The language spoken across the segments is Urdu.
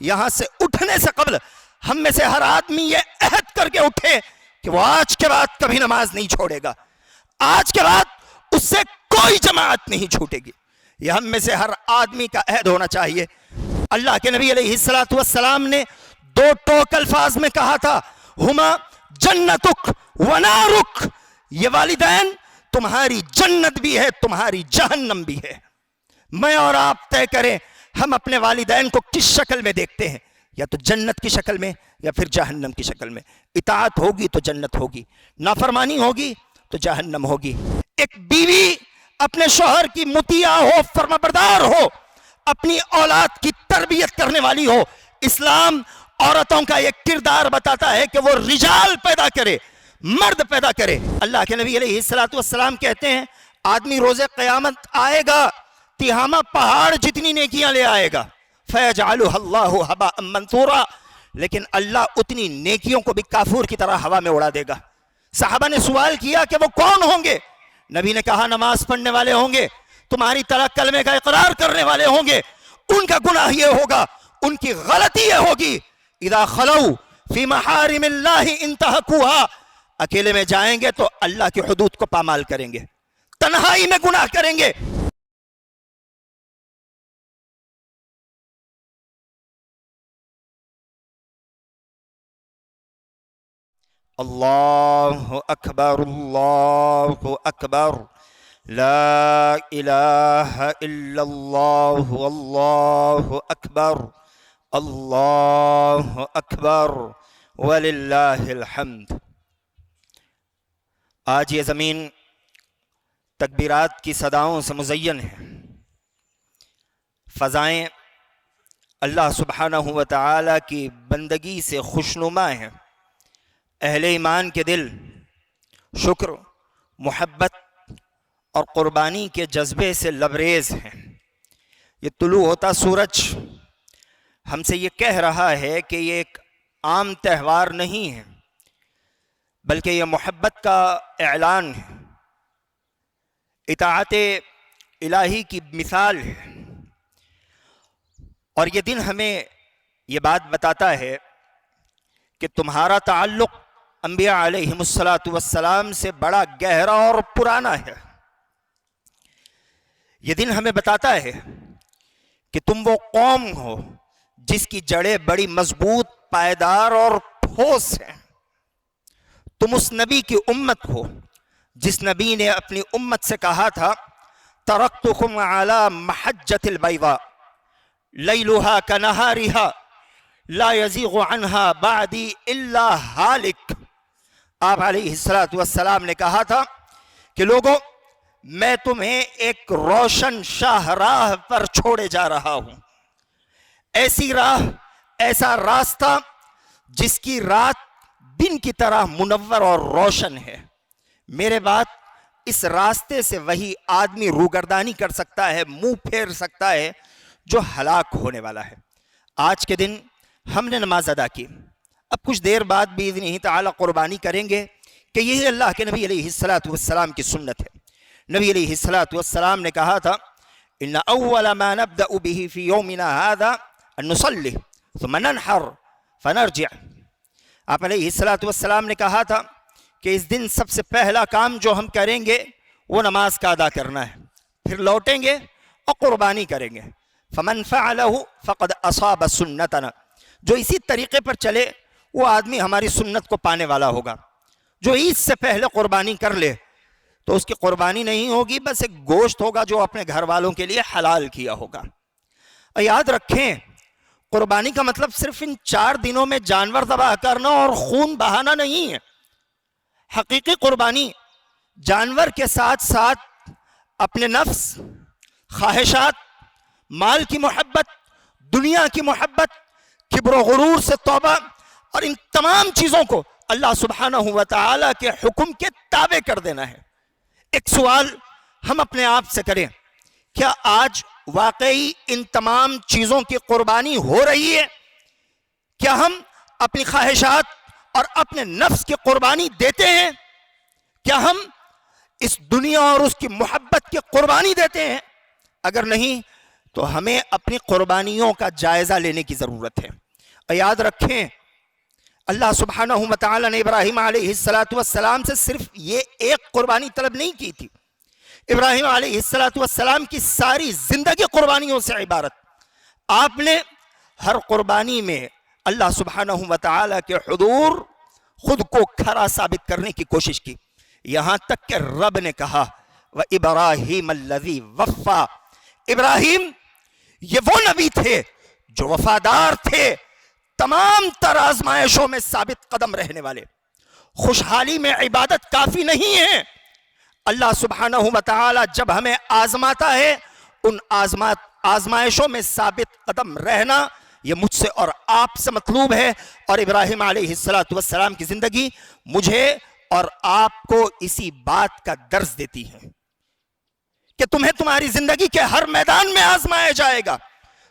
یہاں سے اٹھنے سے قبل ہم میں سے ہر آدمی یہ عہد کر کے اٹھے کہ وہ آج کے بعد کبھی نماز نہیں چھوڑے گا، آج کے بعد اس سے کوئی جماعت نہیں چھوٹے گی. یہ ہم میں سے ہر آدمی کا عہد ہونا چاہیے. اللہ کے نبی علیہ السلام نے 2 ٹوک الفاظ میں کہا تھا، ہما جنتک و نارک. یہ والدین تمہاری جنت بھی ہے، تمہاری جہنم بھی ہے. میں اور آپ طے کریں ہم اپنے والدین کو کس شکل میں دیکھتے ہیں، یا تو جنت کی شکل میں یا پھر جہنم کی شکل میں. اطاعت ہوگی تو جنت ہوگی، نافرمانی ہوگی تو جہنم ہوگی. ایک بیوی اپنے شوہر کی مطیع ہو، فرمانبردار ہو، اپنی اولاد کی تربیت کرنے والی ہو. اسلام عورتوں کا ایک کردار بتاتا ہے کہ وہ رجال پیدا کرے، مرد پیدا کرے. اللہ کے نبی علیہ السلام کہتے ہیں آدمی روز قیامت آئے گا تہامہ پہاڑ جتنی نیکیاں لے آئے گا، فَيَجْعَلُهَا اللَّهُ هَبَاءً مَنْثُورًا، لیکن اللہ اتنی نیکیوں کو بھی کافور کی طرح ہوا میں اڑا دے گا. صحابہ نے سوال کیا کہ وہ کون ہوں گے؟ نبی نے کہا نماز پڑھنے والے ہوں گے، تمہاری طرح کلمے کا اقرار کرنے والے ہوں گے. ان کا گناہ یہ ہوگا، ان کی غلطی یہ ہوگی، اذا خلو فی محارم اللہ انتہکوها، اکیلے میں جائیں گے تو اللہ کی حدود کو پامال کریں گے، تنہائی میں گناہ کریں گے. اللہ اکبر، اللہ اکبر، لا الہ الا اللہ، اللہ اکبر، اللہ اکبر، وللہ الحمد. آج یہ زمین تکبیرات کی صداؤں سے مزین ہے. فضائیں اللہ سبحانہ و تعالی کی بندگی سے خوشنما ہیں. اہل ایمان کے دل شکر، محبت اور قربانی کے جذبے سے لبریز ہیں. یہ طلوع ہوتا سورج ہم سے یہ کہہ رہا ہے کہ یہ ایک عام تہوار نہیں ہے، بلکہ یہ محبت کا اعلان ہے، اطاعت الہی کی مثال ہے. اور یہ دن ہمیں یہ بات بتاتا ہے کہ تمہارا تعلق انبیاء علیہم السلام سے بڑا گہرا اور پرانا ہے. یہ دن ہمیں بتاتا ہے کہ تم وہ قوم ہو جس کی جڑیں بڑی مضبوط، پائیدار اور ٹھوس ہیں. تم اس نبی کی امت ہو جس نبی نے اپنی امت سے کہا تھا ترکتکم علی محجۃ البیضاء لیلھا کنہارھا لا یزیغ عنہا بعدی الا ہالک. آپ علیہ السلام نے کہا تھا کہ لوگوں، میں تمہیں ایک روشن شاہراہ پر چھوڑے جا رہا ہوں، ایسی راہ، ایسا راستہ جس کی رات دن کی طرح منور اور روشن ہے. میرے بعد اس راستے سے وہی آدمی روگردانی کر سکتا ہے، منہ پھیر سکتا ہے جو ہلاک ہونے والا ہے. آج کے دن ہم نے نماز ادا کی، اب کچھ دیر بعد باذنہ تعالی قربانی کریں گے کہ یہی اللہ کے نبی علیہ السلام کی سنت ہے. نبی علیہ السلام نے کہا تھا ان اول ما نبدأ به في يومنا هذا ان نصلي ثم ننحر فنرجع. آپ علیہ السلام نے کہا تھا کہ اس دن سب سے پہلا کام جو ہم کریں گے وہ نماز کا ادا کرنا ہے، پھر لوٹیں گے اور قربانی کریں گے. فمن فعله فقد اصاب سنتنا، جو اسی طریقے پر چلے وہ آدمی ہماری سنت کو پانے والا ہوگا. جو عید سے پہلے قربانی کر لے تو اس کی قربانی نہیں ہوگی، بس ایک گوشت ہوگا جو اپنے گھر والوں کے لیے حلال کیا ہوگا. یاد رکھیں قربانی کا مطلب صرف ان 4 دنوں میں جانور ذبح کرنا اور خون بہانا نہیں ہے. حقیقی قربانی جانور کے ساتھ ساتھ اپنے نفس، خواہشات، مال کی محبت، دنیا کی محبت، کبر و غرور سے توبہ اور ان تمام چیزوں کو اللہ سبحانہ و تعالی کے حکم کے تابع کر دینا ہے. ایک سوال ہم اپنے آپ سے کریں، کیا آج واقعی ان تمام چیزوں کی قربانی ہو رہی ہے؟ کیا ہم اپنی خواہشات اور اپنے نفس کی قربانی دیتے ہیں؟ کیا ہم اس دنیا اور اس کی محبت کی قربانی دیتے ہیں؟ اگر نہیں تو ہمیں اپنی قربانیوں کا جائزہ لینے کی ضرورت ہے. اور یاد رکھیں اللہ سبحانہ و تعالی نے ابراہیم علیہ السلام سے صرف یہ ایک قربانی طلب نہیں کی تھی. ابراہیم علیہ السلام کی ساری زندگی قربانیوں سے عبارت. آپ نے ہر قربانی میں اللہ سبحانہ و تعالی کے حضور خود کو کھرا ثابت کرنے کی کوشش کی. یہاں تک کہ رب نے کہا وَإِبْرَاهِيمَ الَّذِي وَفَّى. ابراہیم یہ وہ نبی تھے جو وفادار تھے، تمام تر آزمائشوں میں ثابت قدم رہنے والے. خوشحالی میں عبادت کافی نہیں ہے. اللہ سبحانہ و تعالی جب ہمیں آزماتا ہے، ان آزمائشوں میں ثابت قدم رہنا یہ مجھ سے اور آپ سے مطلوب ہے. اور ابراہیم علیہ السلام کی زندگی مجھے اور آپ کو اسی بات کا درس دیتی ہے کہ تمہیں تمہاری زندگی کے ہر میدان میں آزمایا جائے گا.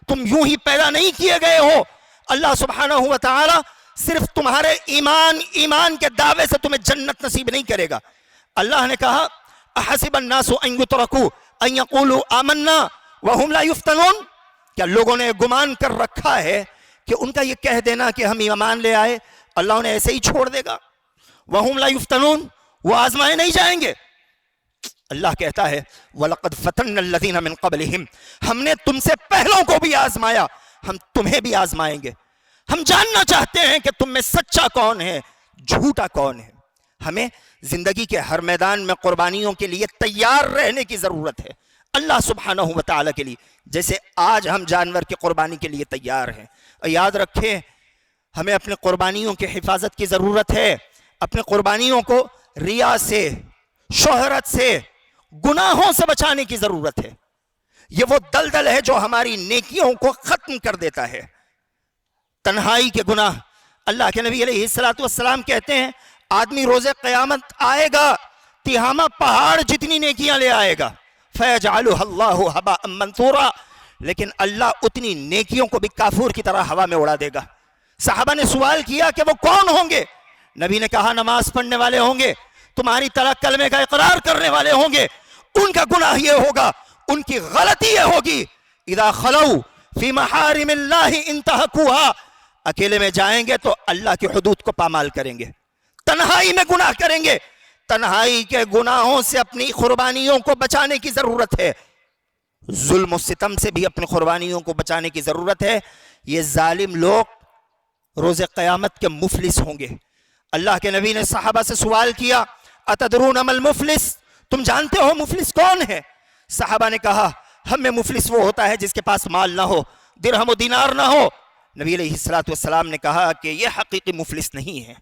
تم یوں ہی پیدا نہیں کیے گئے ہو. اللہ سبحانہ و تعالی صرف تمہارے ایمان کے دعوے سے تمہیں جنت نصیب نہیں کرے گا. اللہ نے کہا احسب الناس ان یترکوا ان یقولوا آمنا وهم لا یفتنون. کیا لوگوں نے گمان کر رکھا ہے کہ ان کا یہ کہہ دینا کہ ہم ایمان لے آئے اللہ انہیں ایسے ہی چھوڑ دے گا؟ وهم لا یفتنون، وہ آزمائے نہیں جائیں گے. اللہ کہتا ہے وَلَقَدْ فَتَنَّ الَّذِينَ مِن قَبْلِهِمْ. ہم نے تم سے پہلوں کو بھی آزمایا، ہم تمہیں بھی آزمائیں گے. ہم جاننا چاہتے ہیں کہ تم میں سچا کون ہے، جھوٹا کون ہے. ہمیں زندگی کے ہر میدان میں قربانیوں کے لیے تیار رہنے کی ضرورت ہے اللہ سبحانہ و تعالیٰ کے لیے، جیسے آج ہم جانور کی قربانی کے لیے تیار ہیں. اور یاد رکھیں ہمیں اپنے قربانیوں کی حفاظت کی ضرورت ہے. اپنے قربانیوں کو ریا سے، شہرت سے، گناہوں سے بچانے کی ضرورت ہے. یہ وہ دلدل ہے جو ہماری نیکیوں کو ختم کر دیتا ہے. تنہائی کے گناہ. اللہ کے نبی علیہ السلام کہتے ہیں آدمی روز قیامت آئے گا تہامہ پہاڑ جتنی نیکیاں لے آئے گا فَيَجْعَلُهَا اللَّهُ هَبَاءً مَنْثُورًا، لیکن اللہ اتنی نیکیوں کو بھی کافور کی طرح ہوا میں اڑا دے گا. صحابہ نے سوال کیا کہ وہ کون ہوں گے؟ نبی نے کہا نماز پڑھنے والے ہوں گے، تمہاری طرح کلمے کا اقرار کرنے والے ہوں گے. ان کا گناہ یہ ہوگا، ان کی غلطی یہ ہوگی اذا خلو فی محارم اللہ انتہکوها، اکیلے میں جائیں گے تو اللہ کی حدود کو پامال کریں گے، تنہائی میں گناہ کریں گے. تنہائی کے گناہوں سے اپنی قربانیوں کو بچانے کی ضرورت ہے. ظلم و ستم سے بھی اپنی قربانیوں کو بچانے کی ضرورت ہے. یہ ظالم لوگ روز قیامت کے مفلس ہوں گے. اللہ کے نبی نے صحابہ سے سوال کیا اتدرون ما المفلس، تم جانتے ہو مفلس کون ہے؟ صحابہ نے کہا ہم میں مفلس وہ ہوتا ہے جس کے پاس مال نہ ہو، درہم و دینار نہ ہو. نبی علیہ السلام نے کہا کہ یہ حقیقی مفلس نہیں ہے.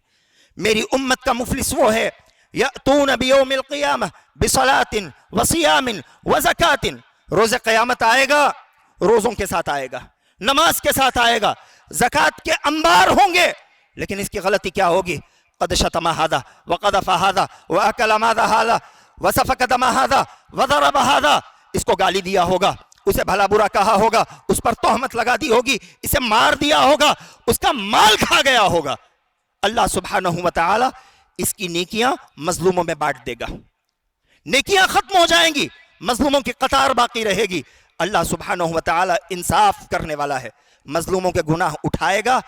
میری امت کا مفلس وہ ہے یأتون بیوم القیامہ بصلاۃ وصیام وزکاۃ. روز قیامت آئے گا، روزوں کے ساتھ آئے گا، نماز کے ساتھ آئے گا، زکوٰۃ کے انبار ہوں گے. لیکن اس کی غلطی کیا ہوگی؟ قد شتم ھذا وقذف ھذا واکل مال ھذا وسفک دم ھذا وضرب ھذا. اس کو گالی دیا ہوگا، اسے بھلا برا کہا ہوگا، اس پر تہمت لگا دی ہوگی، اسے مار دیا ہوگا، اس کا مال کھا گیا ہوگا. اللہ سبحانہ و تعالی اس کی نیکیاں مظلوموں میں بانٹ دے گا. نیکیاں ختم ہو جائیں گی، مظلوموں کی قطار باقی رہے گی. اللہ سبحانہ و تعالی انصاف کرنے والا ہے، مظلوموں کے گناہ اٹھائے گا،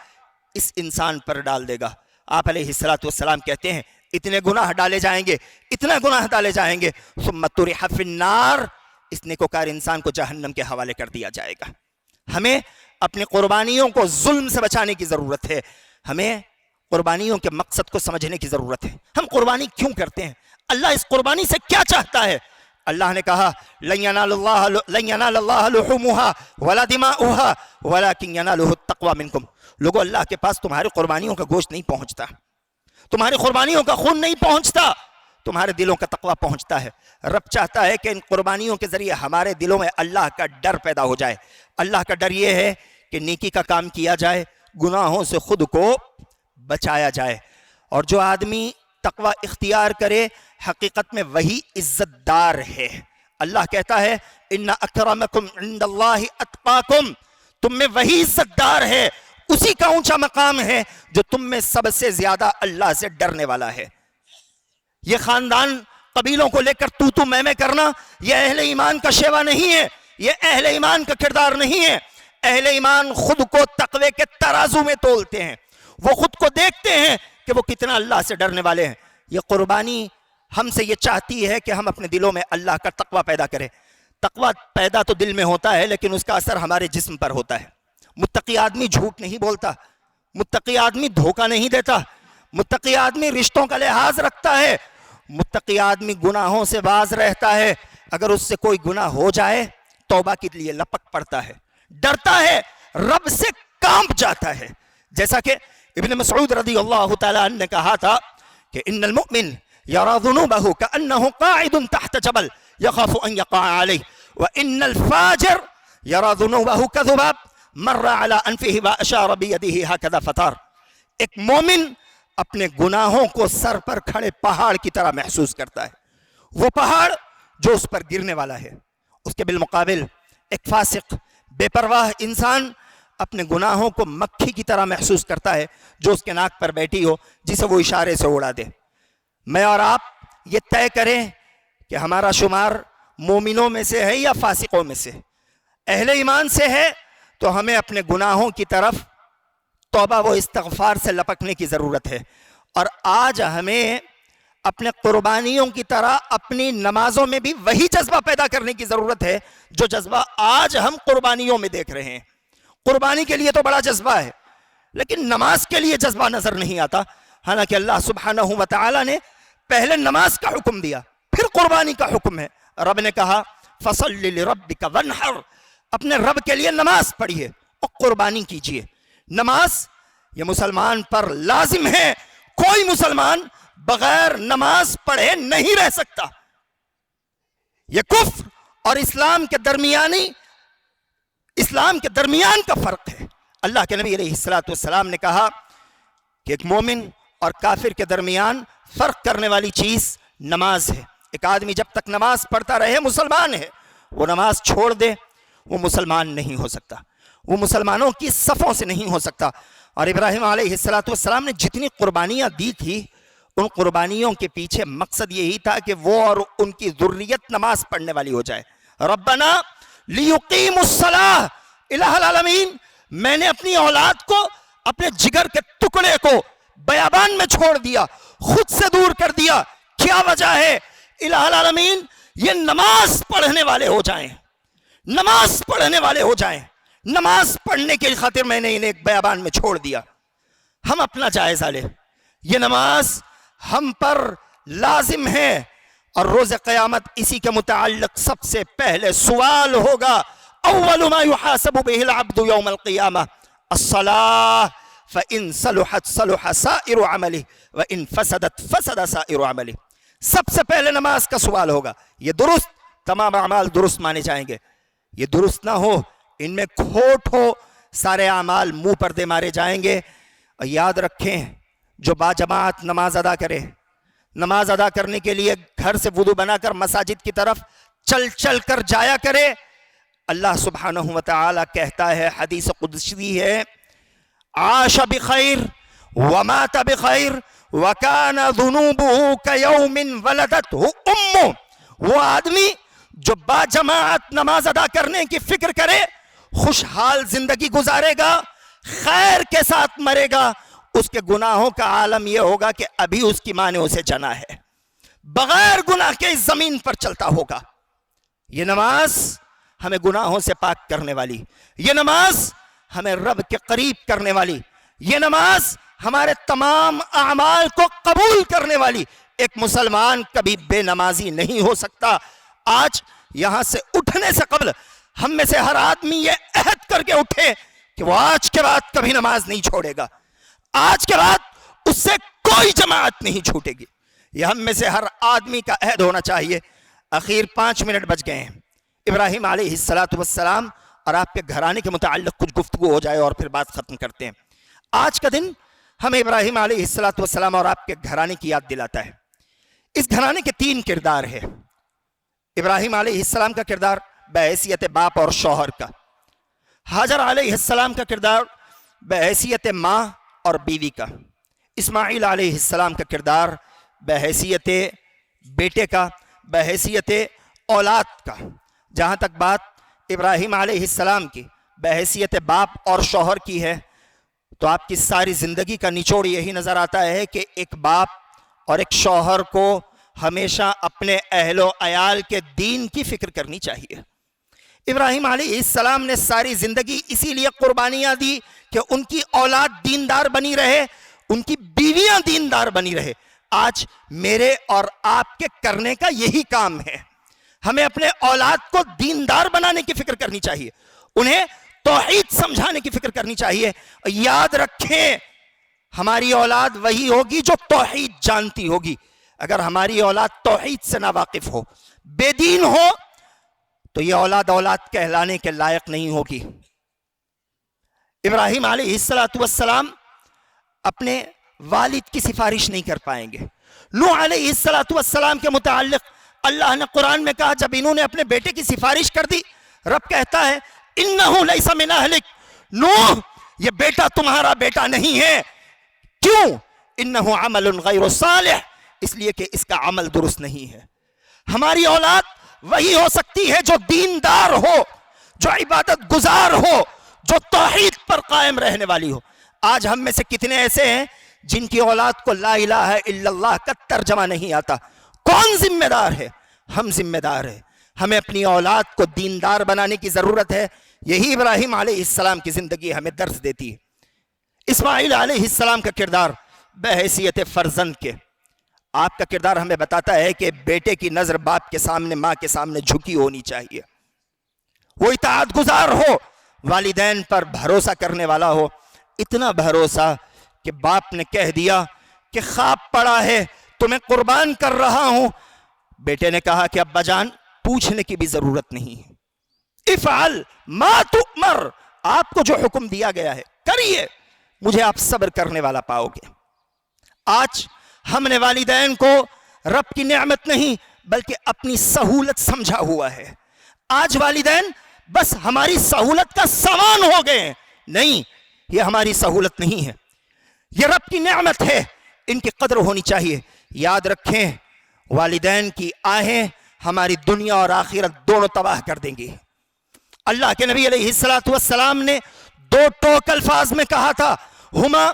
اس انسان پر ڈال دے گا. آپ علیہ السلام کہتے ہیں اتنے گناہ ڈالے جائیں گے، اتنے گناہ ڈالے جائیں گے، ثم طرح فی النار، اس نیکوکار انسان کو جہنم کے حوالے کر دیا جائے گا. ہمیں اپنی قربانیوں کو ظلم سے بچانے کی ضرورت ہے. ہمیں قربانیوں کے مقصد کو سمجھنے کی ضرورت ہے. ہم قربانی کیوں کرتے ہیں؟ اللہ اس قربانی سے کیا چاہتا ہے؟ اللہ نے کہا لن ینال اللہ لحومها ولا دماؤها ولکن ینالہ التقوی منکم. لوگوں اللہ کے پاس تمہاری قربانیوں کا گوشت نہیں پہنچتا، تمہاری قربانیوں کا خون نہیں پہنچتا، تمہارے دلوں کا تقوی پہنچتا ہے. رب چاہتا ہے کہ ان قربانیوں کے ذریعے ہمارے دلوں میں اللہ کا ڈر پیدا ہو جائے. اللہ کا ڈر یہ ہے کہ نیکی کا کام کیا جائے، گناہوں سے خود کو بچایا جائے. اور جو آدمی تقوی اختیار کرے حقیقت میں وہی عزت دار ہے. اللہ کہتا ہے ان اکرمکم عند اللہ اتقاکم، تم میں وہی عزت دار ہے، اسی کا اونچا مقام ہے جو تم میں سب سے زیادہ اللہ سے ڈرنے والا ہے. یہ خاندان قبیلوں کو لے کر تو میں کرنا یہ اہل ایمان کا شیوا نہیں ہے. یہ اہل ایمان کا کردار نہیں ہے۔ اہل ایمان خود کو تقوی کے ترازو میں تولتے ہیں، وہ خود کو دیکھتے ہیں کہ وہ کتنا اللہ سے ڈرنے والے ہیں۔ یہ قربانی ہم سے یہ چاہتی ہے کہ ہم اپنے دلوں میں اللہ کا تقوی پیدا کریں۔ تقوی پیدا تو دل میں ہوتا ہے لیکن اس کا اثر ہمارے جسم پر ہوتا ہے۔ متقی آدمی جھوٹ نہیں بولتا، متقی آدمی دھوکہ نہیں دیتا، متقی آدمی رشتوں کا لحاظ رکھتا ہے، متقی آدمی گناہوں سے باز رہتا ہے۔ اگر اس سے کوئی گناہ ہو جائے توبہ کے لیے لپک پڑتا ہے، ڈرتا ہے، رب سے کانپ جاتا ہے۔ جیسا کہ ابن مسعود رضی اللہ تعالیٰ عنہ نے کہا تھا کہ ان المؤمن یرا ذنوبہ کأنہ قاعد تحت جبل یخاف ان یقع علیہ وان الفاجر یرا ذنوبہ کذباب مر علی انفہ واشار بیدہ ہکذا فتار۔ ایک مومن اپنے گناہوں کو سر پر کھڑے پہاڑ کی طرح محسوس کرتا ہے، وہ پہاڑ جو اس پر گرنے والا ہے۔ اس کے بالمقابل ایک فاسق بے پرواہ انسان اپنے گناہوں کو مکھی کی طرح محسوس کرتا ہے جو اس کے ناک پر بیٹھی ہو، جسے وہ اشارے سے اڑا دے۔ میں اور آپ یہ طے کریں کہ ہمارا شمار مومنوں میں سے ہے یا فاسقوں میں سے۔ اہل ایمان سے ہے تو ہمیں اپنے گناہوں کی طرف توبہ و استغفار سے لپکنے کی ضرورت ہے۔ اور آج ہمیں اپنے قربانیوں کی طرح اپنی نمازوں میں بھی وہی جذبہ پیدا کرنے کی ضرورت ہے جو جذبہ آج ہم قربانیوں میں دیکھ رہے ہیں۔ قربانی کے لیے تو بڑا جذبہ ہے لیکن نماز کے لیے جذبہ نظر نہیں آتا، حالانکہ اللہ سبحانہ و تعالی نے پہلے نماز کا حکم دیا پھر قربانی کا حکم ہے۔ رب نے کہا فَصَلِّ لِرَبِّكَ وَانْحَرْ، اپنے رب کے لیے نماز پڑھیے اور قربانی کیجیے۔ نماز یہ مسلمان پر لازم ہے، کوئی مسلمان بغیر نماز پڑھے نہیں رہ سکتا۔ یہ کفر اور اسلام کے درمیان کا فرق ہے۔ اللہ کے نبی علیہ السلام نے کہا کہ ایک مومن اور کافر کے درمیان فرق کرنے والی چیز نماز ہے۔ ایک آدمی جب تک نماز پڑھتا رہے مسلمان ہے، وہ نماز چھوڑ دے وہ مسلمان نہیں ہو سکتا، وہ مسلمانوں کی صفوں سے نہیں ہو سکتا۔ اور ابراہیم علیہ السلام نے جتنی قربانیاں دی تھی ان قربانیوں کے پیچھے مقصد یہی تھا کہ وہ اور ان کی ذریت نماز پڑھنے والی ہو جائے۔ ربنا لیقیموا الصلاۃ، الہ العالمین میں نے اپنی اولاد کو، اپنے جگر کے ٹکڑے کو بیابان میں چھوڑ دیا، خود سے دور کر دیا۔ کیا وجہ ہے؟ الہ العالمین یہ نماز پڑھنے والے ہو جائیں، نماز پڑھنے والے ہو جائیں۔ نماز پڑھنے کی خاطر میں نے انہیں ایک بیابان میں چھوڑ دیا۔ ہم اپنا جائزہ لیں، یہ نماز ہم پر لازم ہے اور روز قیامت اسی کے متعلق سب سے پہلے سوال ہوگا۔ اول ما يحاسب به العبد يوم القيامة الصلاة فإن صلحت صلح سائر عمله وإن فسدت فسد سائر عمله۔ سب سے پہلے نماز کا سوال ہوگا۔ یہ درست، تمام اعمال درست مانے جائیں گے۔ یہ درست نہ ہو، ان میں کھوٹ ہو، سارے اعمال منہ پردے مارے جائیں گے۔ اور یاد رکھیں جو با جماعت نماز ادا کرے، نماز ادا کرنے کے لیے گھر سے وضو بنا کر مساجد کی طرف چل چل کر جایا کرے، اللہ سبحانہ و تعالی کہتا ہے، حدیث قدسی ہے، عاش بخیر ومات بخیر وکان ذنوبہ کیوم ولدتہ امہ۔ وہ آدمی جو با جماعت نماز ادا کرنے کی فکر کرے خوشحال زندگی گزارے گا، خیر کے ساتھ مرے گا۔ اس کے گناہوں کا عالم یہ ہوگا کہ ابھی اس کی ماں نے اسے جنا ہے، بغیر گناہ کے اس زمین پر چلتا ہوگا۔ یہ نماز ہمیں گناہوں سے پاک کرنے والی، یہ نماز ہمیں رب کے قریب کرنے والی، یہ نماز ہمارے تمام اعمال کو قبول کرنے والی۔ ایک مسلمان کبھی بے نمازی نہیں ہو سکتا۔ آج یہاں سے اٹھنے سے قبل ہم میں سے ہر آدمی یہ عہد کر کے اٹھے کہ وہ آج کے بعد کبھی نماز نہیں چھوڑے گا، آج کے بعد اس سے کوئی جماعت نہیں چھوٹے گی۔ یہ ہم میں سے ہر آدمی کا عہد ہونا چاہیے۔ اخیر 5 منٹ بچ گئے ہیں۔ ابراہیم علیہ السلام اور آپ کے گھرانے کے متعلق کچھ گفتگو ہو جائے اور پھر بات ختم کرتے ہیں۔ آج کا دن ہمیں ابراہیم علیہ السلام اور آپ کے گھرانے کی یاد دلاتا ہے۔ اس گھرانے کے 3 کردار ہیں۔ ابراہیم علیہ السلام کا کردار بحیثیت باپ اور شوہر کا، ہاجر علیہ السلام کا کردار بحیثیت ماں اور بیوی کا، اسماعیل علیہ السلام کا کردار بحیثیت بیٹے کا، بحیثیت اولاد کا۔ جہاں تک بات ابراہیم علیہ السلام کی بحیثیت باپ اور شوہر کی ہے تو آپ کی ساری زندگی کا نچوڑ یہی نظر آتا ہے کہ ایک باپ اور ایک شوہر کو ہمیشہ اپنے اہل و عیال کے دین کی فکر کرنی چاہیے۔ ابراہیم علیہ السلام نے ساری زندگی اسی لیے قربانیاں دی کہ ان کی اولاد دیندار بنی رہے، ان کی بیویاں دیندار بنی رہے۔ آج میرے اور آپ کے کرنے کا یہی کام ہے، ہمیں اپنے اولاد کو دیندار بنانے کی فکر کرنی چاہیے، انہیں توحید سمجھانے کی فکر کرنی چاہیے۔ یاد رکھیں ہماری اولاد وہی ہوگی جو توحید جانتی ہوگی۔ اگر ہماری اولاد توحید سے ناواقف ہو، بے دین ہو، تو یہ اولاد کہلانے کے لائق نہیں ہوگی۔ ابراہیم علیہ السلام اپنے والد کی سفارش نہیں کر پائیں گے۔ نوح علیہ السلام کے متعلق اللہ نے قرآن میں کہا، جب انہوں نے اپنے بیٹے کی سفارش کر دی، رب کہتا ہے انہو لیس من اہلک، نوح یہ بیٹا تمہارا بیٹا نہیں ہے۔ کیوں؟ انہو عمل غیر صالح، اس لیے کہ اس کا عمل درست نہیں ہے۔ ہماری اولاد وہی ہو سکتی ہے جو دیندار ہو، جو عبادت گزار ہو، جو توحید پر قائم رہنے والی ہو۔ آج ہم میں سے کتنے ایسے ہیں جن کی اولاد کو لا الہ الا اللہ کا ترجمہ نہیں آتا؟ کون ذمہ دار ہے؟ ہم ذمہ دار ہیں۔ ہمیں اپنی اولاد کو دیندار بنانے کی ضرورت ہے۔ یہی ابراہیم علیہ السلام کی زندگی ہمیں درس دیتی ہے۔ اسماعیل علیہ السلام کا کردار بحیثیت فرزند کے، آپ کا کردار ہمیں بتاتا ہے کہ بیٹے کی نظر باپ کے سامنے، ماں کے سامنے جھکی ہونی چاہیے، وہ اطاعت گزار ہو، والدین پر بھروسہ کرنے والا ہو۔ اتنا بھروسہ کہ باپ نے کہہ دیا کہ خواب پڑا ہے تمہیں قربان کر رہا ہوں، بیٹے نے کہا کہ ابا جان پوچھنے کی بھی ضرورت نہیں ہے، افعل ما تؤمر، آپ کو جو حکم دیا گیا ہے کریے، مجھے آپ صبر کرنے والا پاؤ گے۔ آج ہم نے والدین کو رب کی نعمت نہیں بلکہ اپنی سہولت سمجھا ہوا ہے۔ آج والدین بس ہماری سہولت کا سامان ہو گئے ہیں۔ نہیں، یہ ہماری سہولت نہیں ہے، یہ رب کی نعمت ہے، ان کی قدر ہونی چاہیے۔ یاد رکھیں والدین کی آہیں ہماری دنیا اور آخرت دونوں تباہ کر دیں گی۔ اللہ کے نبی علیہ السلام نے دو ٹوک الفاظ میں کہا تھا، ہما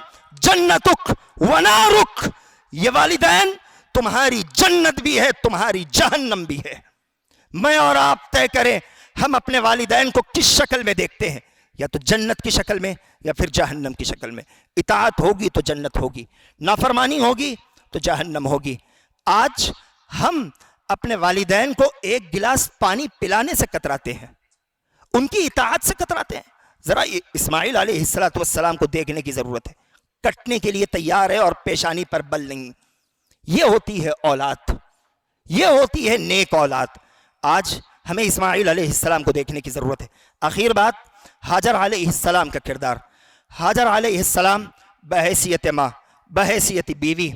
جنتک و نارک، یہ والدین تمہاری جنت بھی ہے، تمہاری جہنم بھی ہے۔ میں اور آپ طے کریں ہم اپنے والدین کو کس شکل میں دیکھتے ہیں، یا تو جنت کی شکل میں یا پھر جہنم کی شکل میں۔ اطاعت ہوگی تو جنت ہوگی، نافرمانی ہوگی تو جہنم ہوگی۔ آج ہم اپنے والدین کو ایک گلاس پانی پلانے سے کتراتے ہیں، ان کی اطاعت سے کتراتے ہیں۔ ذرا اسماعیل علیہ السلام کو دیکھنے کی ضرورت ہے، کٹنے کے لیے تیار ہے اور پیشانی پر بل نہیں۔ یہ ہوتی ہے اولاد، یہ ہوتی ہے نیک اولاد۔ آج ہمیں اسماعیل علیہ السلام کو دیکھنے کی ضرورت ہے۔ آخر بات، ہاجر علیہ السلام کا کردار۔ ہاجر علیہ السلام بحیثیت ماں، بحیثیت بیوی،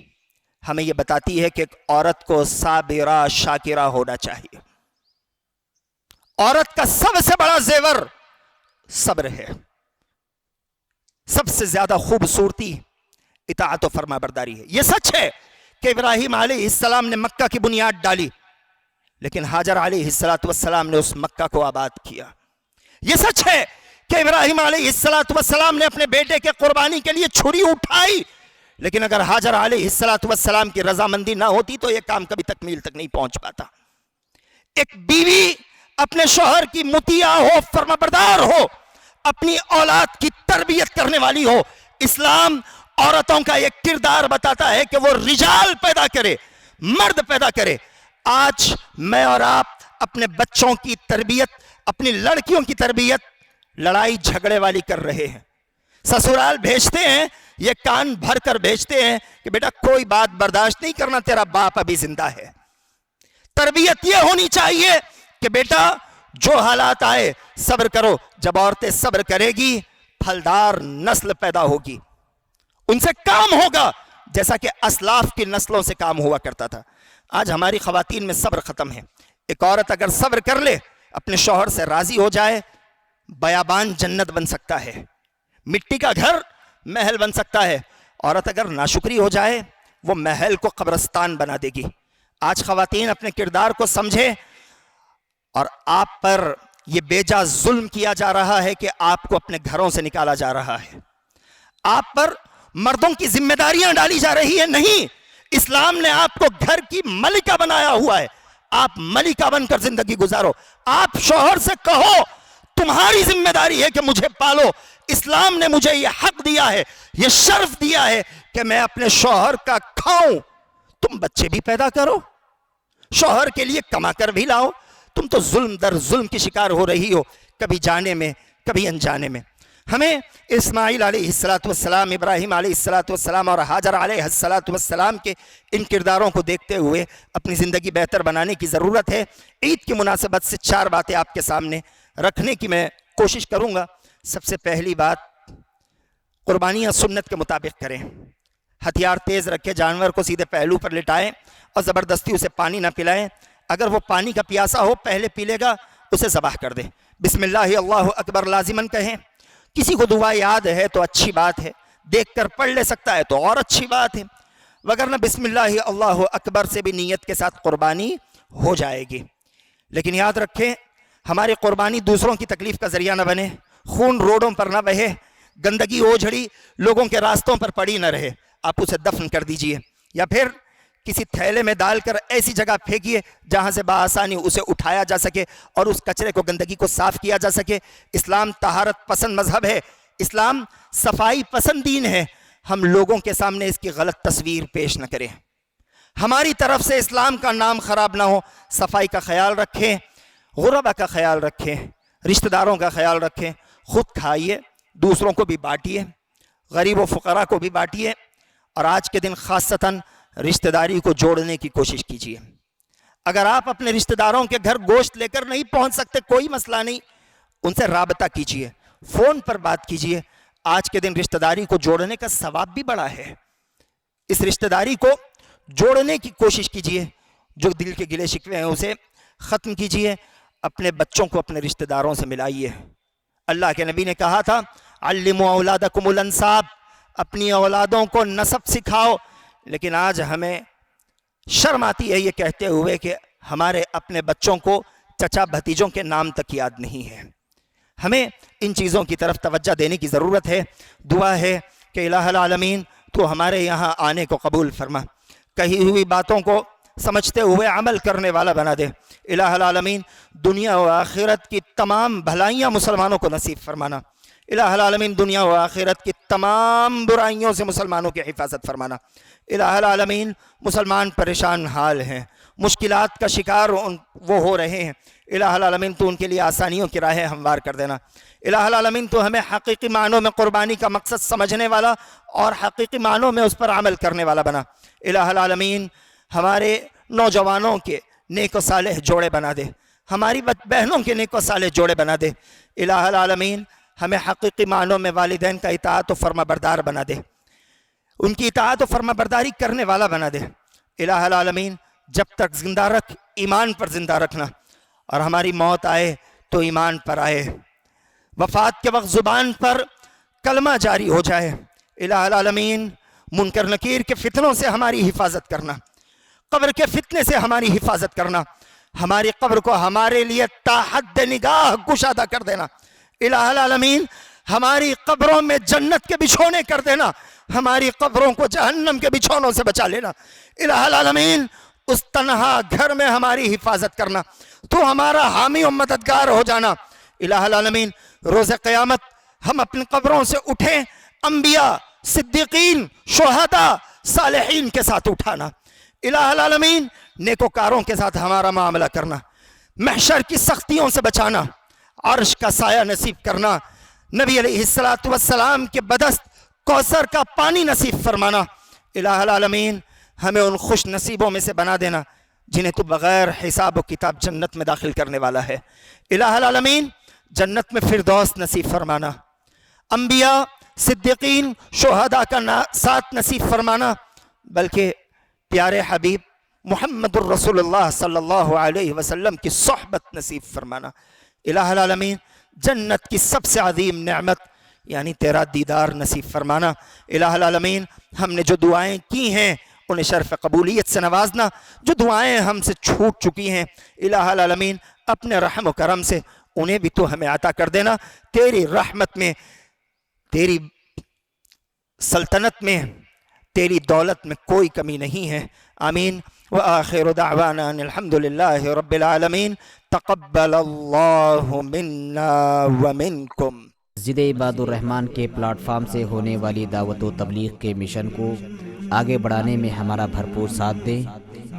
ہمیں یہ بتاتی ہے کہ ایک عورت کو صابرہ شاکرہ ہونا چاہیے۔ عورت کا سب سے بڑا زیور صبر ہے، سب سے زیادہ خوبصورتی اطاعت و فرما برداری ہے۔ یہ سچ ہے کہ ابراہیم علیہ السلام نے مکہ کی بنیاد ڈالی، لیکن ہاجر علیہ السلام نے اس مکہ کو آباد کیا۔ یہ سچ ہے کہ ابراہیم علیہ السلام نے اپنے بیٹے کے قربانی کے لیے چھری اٹھائی، لیکن اگر ہاجر علیہ السلام کی رضامندی نہ ہوتی تو یہ کام کبھی تکمیل تک نہیں پہنچ پاتا۔ ایک بیوی اپنے شوہر کی مطیع ہو، فرما بردار ہو، اپنی اولاد کی تربیت کرنے والی ہو۔ اسلام عورتوں کا ایک کردار بتاتا ہے کہ وہ رجال پیدا کرے، مرد پیدا کرے۔ آج میں اور آپ اپنے بچوں کی تربیت، اپنی لڑکیوں کی تربیت لڑائی جھگڑے والی کر رہے ہیں۔ سسرال بھیجتے ہیں، یہ کان بھر کر بھیجتے ہیں کہ بیٹا کوئی بات برداشت نہیں کرنا، تیرا باپ ابھی زندہ ہے۔ تربیت یہ ہونی چاہیے کہ بیٹا جو حالات آئے صبر کرو۔ جب عورتیں صبر کرے گی پھلدار نسل پیدا ہوگی، ان سے کام ہوگا جیسا کہ اسلاف کی نسلوں سے کام ہوا کرتا تھا۔ آج ہماری خواتین میں صبر ختم ہے۔ ایک عورت اگر صبر کر لے، اپنے شوہر سے راضی ہو جائے، بیابان جنت بن سکتا ہے، مٹی کا گھر محل بن سکتا ہے۔ عورت اگر ناشکری ہو جائے وہ محل کو قبرستان بنا دے گی۔ آج خواتین اپنے کردار کو سمجھے اور آپ پر یہ بیجا ظلم کیا جا رہا ہے کہ آپ کو اپنے گھروں سے نکالا جا رہا ہے، آپ پر مردوں کی ذمہ داریاں ڈالی جا رہی ہیں. نہیں، اسلام نے آپ کو گھر کی ملکہ بنایا ہوا ہے، آپ ملکہ بن کر زندگی گزارو. آپ شوہر سے کہو تمہاری ذمہ داری ہے کہ مجھے پالو، اسلام نے مجھے یہ حق دیا ہے، یہ شرف دیا ہے کہ میں اپنے شوہر کا کھاؤں. تم بچے بھی پیدا کرو، شوہر کے لیے کما کر بھی لاؤ. تم تو ظلم در ظلم کی شکار ہو رہی ہو، کبھی جانے میں کبھی انجانے میں. ہمیں اسماعیل علیہ السلام، ابراہیم علیہ السلام اور حاجر علیہ السلام کے ان کرداروں کو دیکھتے ہوئے اپنی زندگی بہتر بنانے کی ضرورت ہے. عید کی مناسبت سے 4 باتیں آپ کے سامنے رکھنے کی میں کوشش کروں گا. سب سے پہلی بات، قربانیاں سنت کے مطابق کریں. ہتھیار تیز رکھے جانور کو سیدھے پہلو پر لٹائیں اور زبردستی اسے پانی نہ پلائیں. اگر وہ پانی کا پیاسا ہو پہلے پی لے گا اسے ذبح کر دیں. بسم اللہ اللہ اکبر لازماً کہیں. کسی کو دعا یاد ہے تو اچھی بات ہے، دیکھ کر پڑھ لے سکتا ہے تو اور اچھی بات ہے، وگرنہ بسم اللہ اللہ اکبر سے بھی نیت کے ساتھ قربانی ہو جائے گی. لیکن یاد رکھیں ہماری قربانی دوسروں کی تکلیف کا ذریعہ نہ بنے، خون روڈوں پر نہ بہے، گندگی اوجھڑی لوگوں کے راستوں پر پڑی نہ رہے. آپ اسے دفن کر دیجئے یا پھر کسی تھیلے میں ڈال کر ایسی جگہ پھینکیے جہاں سے بآسانی اسے اٹھایا جا سکے اور اس کچرے کو، گندگی کو صاف کیا جا سکے. اسلام طہارت پسند مذہب ہے، اسلام صفائی پسند دین ہے. ہم لوگوں کے سامنے اس کی غلط تصویر پیش نہ کریں، ہماری طرف سے اسلام کا نام خراب نہ ہو. صفائی کا خیال رکھیں، غربا کا خیال رکھیں، رشتہ داروں کا خیال رکھیں. خود کھائیے، دوسروں کو بھی بانٹیے، غریب و فقراء کو بھی بانٹیے. اور آج کے دن خاصتاً رشتہ داری کو جوڑنے کی کوشش کیجیے. اگر آپ اپنے رشتہ داروں کے گھر گوشت لے کر نہیں پہنچ سکتے، کوئی مسئلہ نہیں، ان سے رابطہ کیجیے، فون پر بات کیجیے. آج کے دن رشتہ داری کو جوڑنے کا ثواب بھی بڑا ہے. اس رشتہ داری کو جوڑنے کی کوشش کیجیے. جو دل کے گلے شکوے ہیں اسے ختم کیجیے. اپنے بچوں کو اپنے رشتہ داروں سے ملائیے. اللہ کے نبی نے کہا تھا علموا اولادکم الانساب، اپنی اولادوں کو نسب سکھاؤ. لیکن آج ہمیں شرم آتی ہے یہ کہتے ہوئے کہ ہمارے اپنے بچوں کو چچا بھتیجوں کے نام تک یاد نہیں ہے. ہمیں ان چیزوں کی طرف توجہ دینے کی ضرورت ہے. دعا ہے کہ الہ العالمین تو ہمارے یہاں آنے کو قبول فرما، کہی ہوئی باتوں کو سمجھتے ہوئے عمل کرنے والا بنا دے. الہ العالمین دنیا و آخرت کی تمام بھلائیاں مسلمانوں کو نصیب فرمانا. الہ العالمین دنیا و آخرت کی تمام برائیوں سے مسلمانوں کی حفاظت فرمانا. الہ العالمین مسلمان پریشان حال ہیں، مشکلات کا شکار وہ ہو رہے ہیں. الہ العالمین تو ان کے لیے آسانیوں کی راہیں ہموار کر دینا. الہ العالمین تو ہمیں حقیقی معنوں میں قربانی کا مقصد سمجھنے والا اور حقیقی معنوں میں اس پر عمل کرنے والا بنا. الہ العالمین ہمارے نوجوانوں کے نیک و صالح جوڑے بنا دے، ہماری بہنوں کے نیک و صالح جوڑے بنا دے. الہ العالمین ہمیں حقیقی معنوں میں والدین کا اطاعت و فرما بردار بنا دے، ان کی اطاعت و فرما برداری کرنے والا بنا دے. الہ العالمین جب تک زندہ رکھ، ایمان پر زندہ رکھنا، اور ہماری موت آئے تو ایمان پر آئے، وفات کے وقت زبان پر کلمہ جاری ہو جائے. الہ العالمین منکر نکیر کے فتنوں سے ہماری حفاظت کرنا، قبر کے فتنے سے ہماری حفاظت کرنا، ہماری قبر کو ہمارے لیے تا حد نگاہ کشادہ کر دینا. الہ العالمین ہماری قبروں میں جنت کے بچھونے کر دینا، ہماری قبروں کو جہنم کے بچھونوں سے بچا لینا. الہ العالمین اس تنہا گھر میں ہماری حفاظت کرنا، تو ہمارا حامی و مددگار ہو جانا. الہ العالمین روز قیامت ہم اپنی قبروں سے اٹھیں انبیاء، صدیقین، شہداء، صالحین کے ساتھ اٹھانا. الہ العالمین نیکوکاروں کے ساتھ ہمارا معاملہ کرنا، محشر کی سختیوں سے بچانا، عرش کا سایہ نصیب کرنا، نبی علیہ السلام کے بدست کوثر کا پانی نصیب فرمانا. الہ العالمین ہمیں ان خوش نصیبوں میں سے بنا دینا جنہیں تو بغیر حساب و کتاب جنت میں داخل کرنے والا ہے. الہ العالمین جنت میں فردوس نصیب فرمانا، انبیاء، صدیقین، شہداء کا ساتھ نصیب فرمانا، بلکہ پیارے حبیب محمد الرسول اللہ صلی اللہ علیہ وسلم کی صحبت نصیب فرمانا. الہ العالمین جنت کی سب سے عظیم نعمت یعنی تیرا دیدار نصیب فرمانا. الہ العالمین ہم نے جو دعائیں کی ہیں انہیں شرف قبولیت سے نوازنا، جو دعائیں ہم سے چھوٹ چکی ہیں الہ العالمین اپنے رحم و کرم سے انہیں بھی تو ہمیں عطا کر دینا. تیری رحمت میں، تیری سلطنت میں، تیری دولت میں کوئی کمی نہیں ہے. آمین. وآخر دعوانا ان الحمد للہ رب العالمین. تقبل اللہ منا ومنکم. مسجد عباد الرحمن کے پلیٹ فارم سے ہونے والی دعوت و تبلیغ کے مشن کو آگے بڑھانے میں ہمارا بھرپور ساتھ دیں.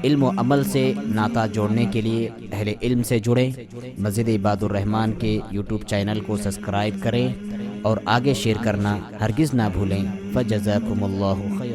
علم و عمل سے ناطہ جوڑنے کے لیے اہل علم سے جڑیں. مسجد عباد الرحمن کے یوٹیوب چینل کو سبسکرائب کریں اور آگے شیئر کرنا ہرگز نہ بھولیں. فجزاکم اللہ خیر.